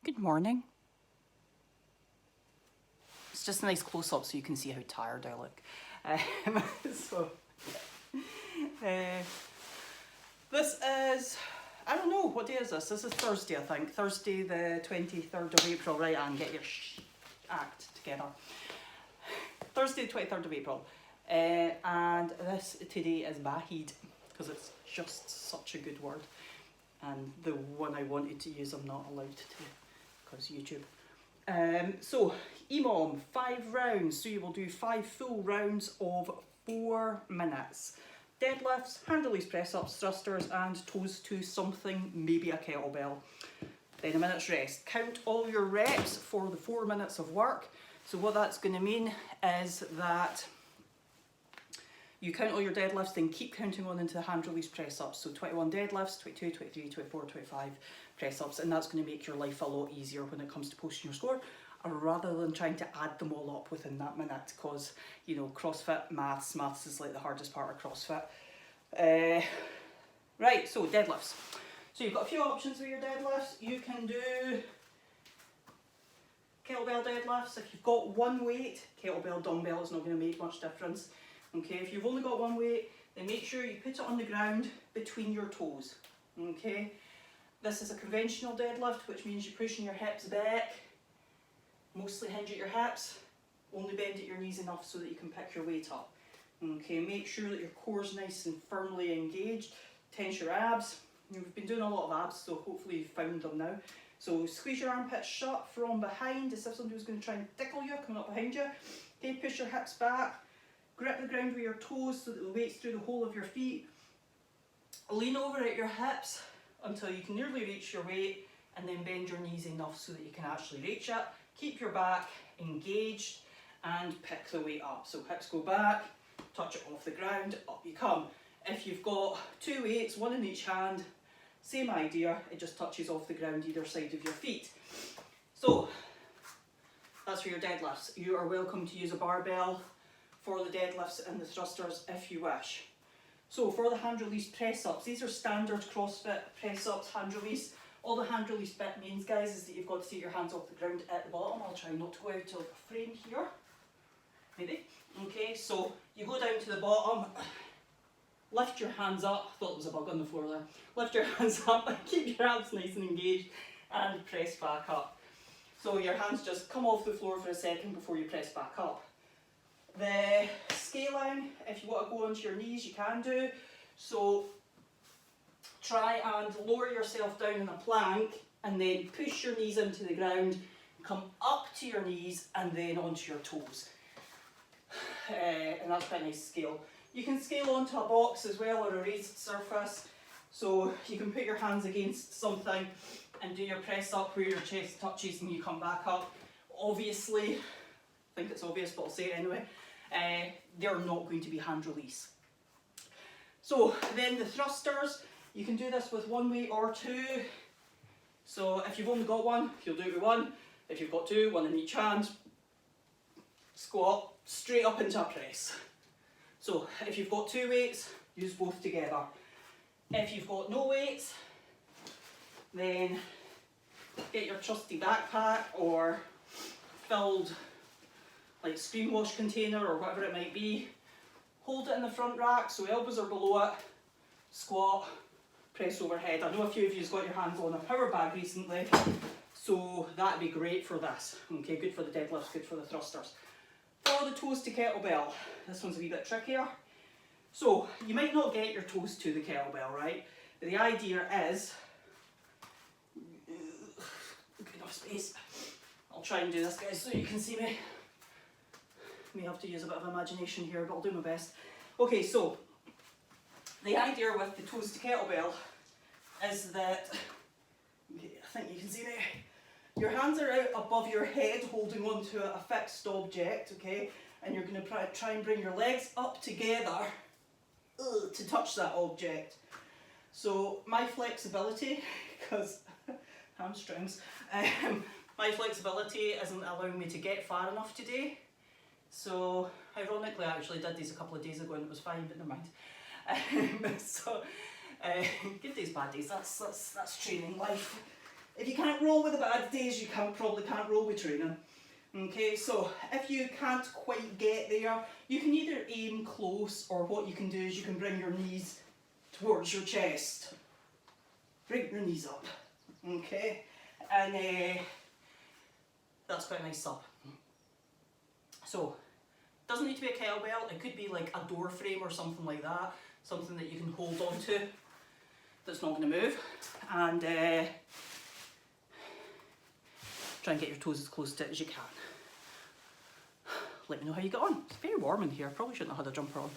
Good morning. It's just a nice close-up so you can see how tired I look. So, uh, this is, I don't know, what day is this? This is Thursday, I think. Thursday the 23rd of April. Right, Anne, get your act together. Thursday the 23rd of April. And this today is Bahid, because it's just such a good word. And the one I wanted to use I'm not allowed to, because YouTube. So, EMOM, 5 rounds. So you will do 5 full rounds of 4 minutes. Deadlifts, hand release press ups, thrusters, and toes to something, maybe a kettlebell. Then a minute's rest. Count all your reps for the 4 minutes of work. So what that's going to mean is that you count all your deadlifts, then keep counting on into the hand release press ups. So 21 deadlifts, 22, 23, 24, 25 press ups, and that's going to make your life a lot easier when it comes to posting your score, rather than trying to add them all up within that minute, because, you know, CrossFit, maths is like the hardest part of CrossFit. Right, so deadlifts. So you've got a few options with your deadlifts. You can do kettlebell deadlifts. If you've got one weight, kettlebell, dumbbell is not going to make much difference. Okay, if you've only got one weight, then make sure you put it on the ground between your toes. Okay, this is a conventional deadlift, which means you're pushing your hips back, mostly hinge at your hips, only bend at your knees enough so that you can pick your weight up. Okay, make sure that your core's nice and firmly engaged. Tense your abs. We've been doing a lot of abs, so hopefully you've found them now. So squeeze your armpits shut from behind, as if somebody was going to try and tickle you, coming up behind you. Okay, push your hips back. Grip the ground with your toes so that the weight's through the whole of your feet. Lean over at your hips until you can nearly reach your weight, and then bend your knees enough so that you can actually reach it. Keep your back engaged and pick the weight up. So hips go back, touch it off the ground, up you come. If you've got 2 weights, one in each hand, same idea, it just touches off the ground either side of your feet. So that's for your deadlifts. You are welcome to use a barbell for the deadlifts and the thrusters if you wish. So for the hand release press ups, these are standard CrossFit press ups, hand release. All the hand release bit means, guys, is that you've got to take your hands off the ground at the bottom. I'll try not to go out of frame here, maybe. Okay, so you go down to the bottom, lift your hands up. I thought there was a bug on the floor there. Lift your hands up, keep your abs nice and engaged, and press back up. So your hands just come off the floor for a second before you press back up. The scaling, if you want to go onto your knees, you can do. So try and lower yourself down in a plank, and then push your knees into the ground, come up to your knees, and then onto your toes. And that's quite a nice scale. You can scale onto a box as well, or a raised surface. So you can put your hands against something and do your press up where your chest touches and you come back up. Obviously, I think it's obvious, but I'll say it anyway, they're not going to be hand release. So then the thrusters, you can do this with one weight or 2. So if you've only got one, you'll do it with one. If you've got 2, one in each hand, squat straight up into a press. So if you've got 2 weights, use both together. If you've got no weights, then get your trusty backpack or filled like screen wash container or whatever it might be. Hold it in the front rack so elbows are below it. Squat, press overhead. I know a few of you've got your hands on a power bag recently, so that'd be great for this. Okay, good for the deadlifts, good for the thrusters. For the toes to kettlebell, this one's a wee bit trickier. So you might not get your toes to the kettlebell, right? But the idea is, enough space. I'll try and do this, guys, so you can see me. May have to use a bit of imagination here, but I'll do my best. Okay, so the idea with the toes to kettlebell is that, I think you can see me, your hands are out above your head holding onto a fixed object, okay? And you're going to try and bring your legs up together to touch that object. So my flexibility, because hamstrings, my flexibility isn't allowing me to get far enough today. So ironically I actually did these a couple of days ago and it was fine, but never mind. Good days, bad days, that's training life. If you can't roll with the bad days, you probably can't roll with training. Okay, so if you can't quite get there, you can either aim close, or what you can do is you can bring your knees towards your chest. Bring your knees up, okay? And that's quite a nice sub. So, doesn't need to be a kettlebell, it could be like a door frame or something like that, something that you can hold on to that's not going to move, and try and get your toes as close to it as you can. Let me know how you get on. It's very warm in here, probably shouldn't have had a jumper on.